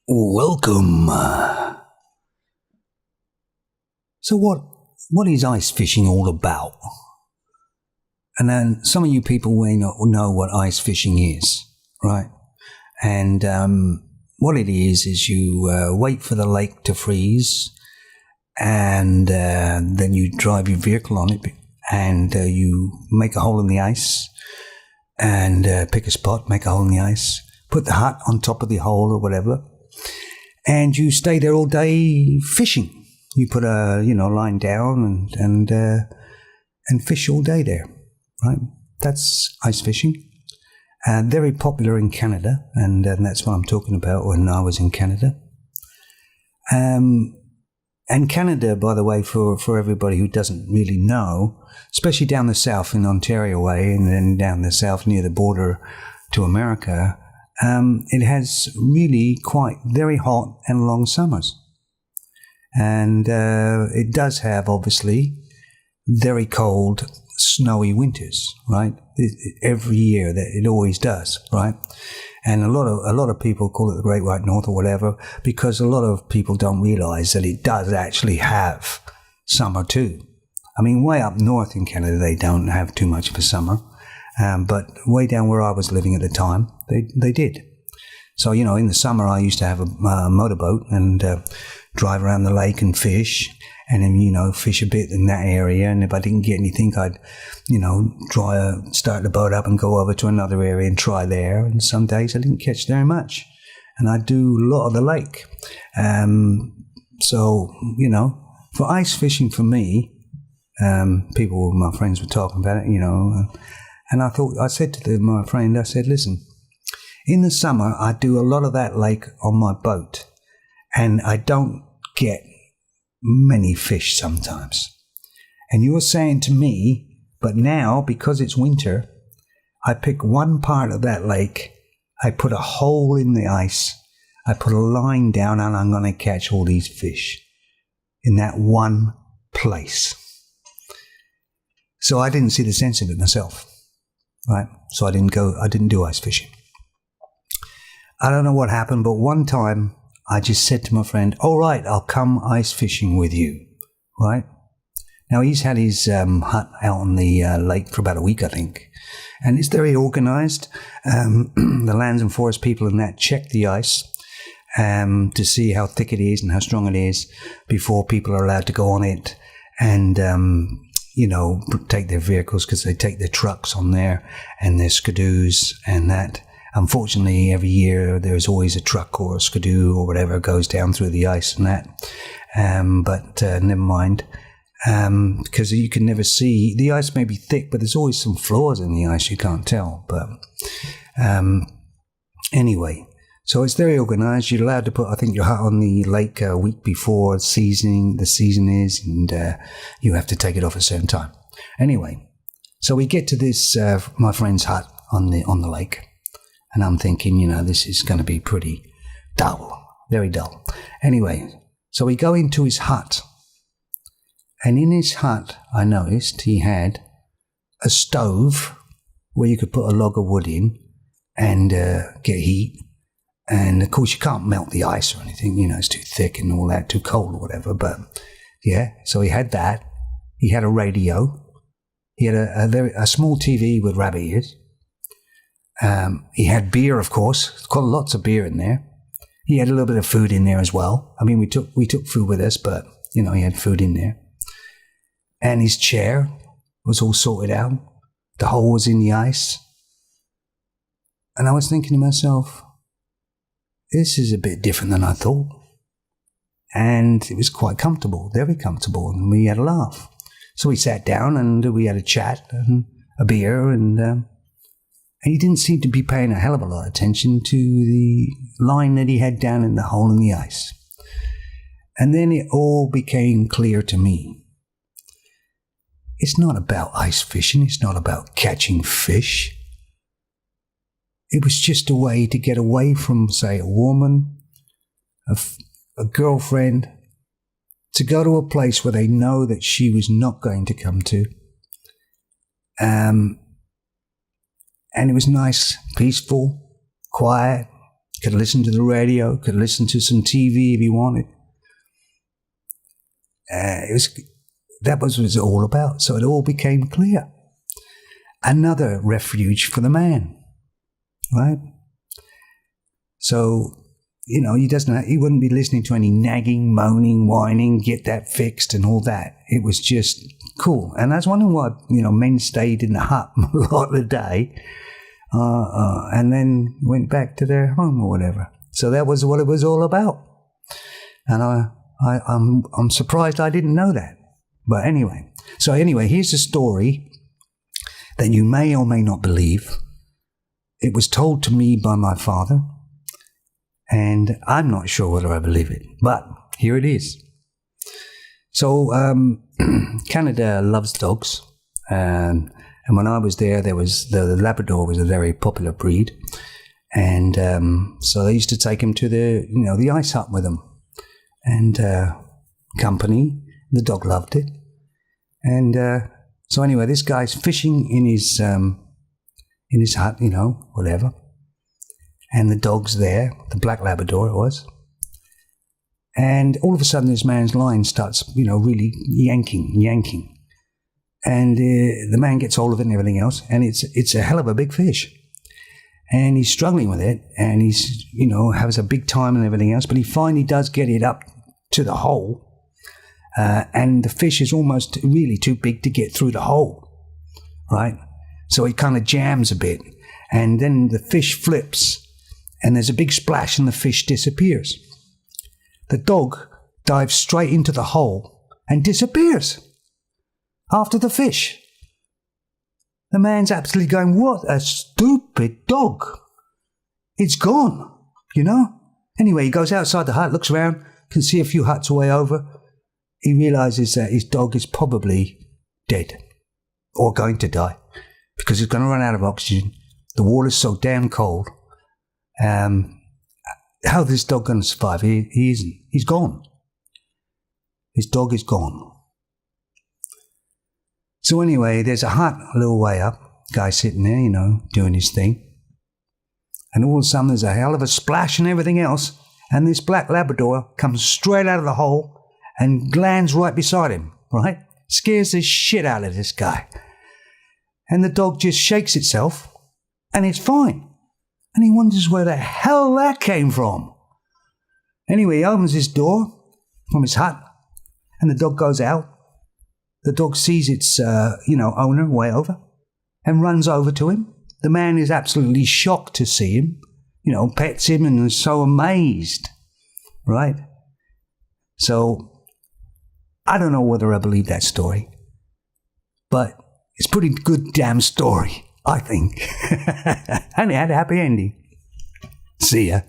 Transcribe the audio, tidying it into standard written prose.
Welcome. So what is ice fishing all about? And then some of you people may not know what ice fishing is, right? And what it is you wait for the lake to freeze, and then you drive your vehicle on it, and you make a hole in the ice, and pick a spot, make a hole in the ice, put the hut on top of the hole or whatever, and you stay there all day fishing. You put a line down and fish all day there, right? That's ice fishing. Very popular in Canada, and that's what I'm talking about when I was in Canada. And Canada, by the way, for everybody who doesn't really know, especially down the south in Ontario way, and then down the south near the border to America, it has really quite very hot and long summers. And it does have, obviously, very cold, snowy winters, right? Every year, that it always does, right? And a lot of people call it the Great White North or whatever, because a lot of people don't realize that it does actually have summer too. I mean, way up north in Canada, they don't have too much of a summer, but way down where I was living at the time, they did. So, in the summer, I used to have a motorboat and drive around the lake and fish, and then, fish a bit in that area. And if I didn't get anything, I'd, start the boat up and go over to another area and try there. And some days I didn't catch very much. And I'd do a lot of the lake. So, for ice fishing for me, my friends were talking about it, and I said to my friend, listen, in the summer, I do a lot of that lake on my boat, and I don't get many fish sometimes. And you're saying to me, but now, because it's winter, I pick one part of that lake, I put a hole in the ice, I put a line down, and I'm going to catch all these fish in that one place. So I didn't see the sense of it myself, right? So I didn't do ice fishing. I don't know what happened, but one time I just said to my friend, all right, I'll come ice fishing with you, right? Now, he's had his hut out on the lake for about a week, I think, and it's very organized. The lands and forest people in that check the ice to see how thick it is and how strong it is before people are allowed to go on it and, take their vehicles, because they take their trucks on there and their skidoos and that. Unfortunately, every year there's always a truck or a skidoo or whatever goes down through the ice and that. But never mind, because you can never see. The ice may be thick, but there's always some flaws in the ice. You can't tell. But anyway, so it's very organized. You're allowed to put, I think, your hut on the lake a week before the season is, and you have to take it off at a certain time. Anyway, so we get to this my friend's hut on the lake. And I'm thinking, this is going to be pretty dull, very dull. Anyway, so we go into his hut. And in his hut, I noticed he had a stove where you could put a log of wood in and get heat. And, of course, you can't melt the ice or anything. It's too thick and all that, too cold or whatever. But, yeah, so he had that. He had a radio. He had a small TV with rabbit ears. He had beer, of course, quite lots of beer in there. He had a little bit of food in there as well. I mean, we took food with us, but, he had food in there. And his chair was all sorted out. The hole was in the ice. And I was thinking to myself, this is a bit different than I thought. And it was quite comfortable, very comfortable, and we had a laugh. So we sat down and we had a chat and a beer, and he didn't seem to be paying a hell of a lot of attention to the line that he had down in the hole in the ice. And then it all became clear to me. It's not about ice fishing. It's not about catching fish. It was just a way to get away from, say, a woman, a girlfriend, to go to a place where they know that she was not going to come to. And it was nice, peaceful, quiet, Could listen to the radio, could listen to some TV if he wanted. That was what it was all about. So it all became clear. Another refuge for the man, right? So, he wouldn't be listening to any nagging, moaning, whining, get that fixed and all that. It was just cool. And I was wondering why, men stayed in the hut a lot of the day and then went back to their home or whatever. So that was what it was all about. And I'm surprised I didn't know that. But anyway, here's a story that you may or may not believe. It was told to me by my father, and I'm not sure whether I believe it, but here it is. So Canada loves dogs, and when I was there was the Labrador was a very popular breed, and so they used to take him to the ice hut with them, and company. The dog loved it, and so anyway, this guy's fishing in his hut, whatever, and the dog's there, the black Labrador it was, and all of a sudden this man's line starts, really yanking, and the man gets hold of it and everything else, and it's a hell of a big fish, and he's struggling with it, and he's, has a big time and everything else, but he finally does get it up to the hole. And the fish is almost really too big to get through the hole, right? So it kind of jams a bit, and then the fish flips, and there's a big splash, and the fish disappears. The dog dives straight into the hole and disappears after the fish. The man's absolutely going, "What a stupid dog. It's gone," Anyway, he goes outside the hut, looks around, can see a few huts away over. He realizes that his dog is probably dead or going to die because he's going to run out of oxygen. The water's so damn cold. How is this dog going to survive? He isn't. He's gone. His dog is gone. So anyway, there's a hut a little way up. Guy sitting there, doing his thing. And all of a sudden there's a hell of a splash and everything else. And this black Labrador comes straight out of the hole and lands right beside him, right? Scares the shit out of this guy. And the dog just shakes itself, and it's fine. And he wonders where the hell that came from. Anyway, he opens his door from his hut, and the dog goes out. The dog sees its, owner way over, and runs over to him. The man is absolutely shocked to see him, pets him and is so amazed, right? So, I don't know whether I believe that story, but it's a pretty good damn story, I think. And it had a happy ending. See ya.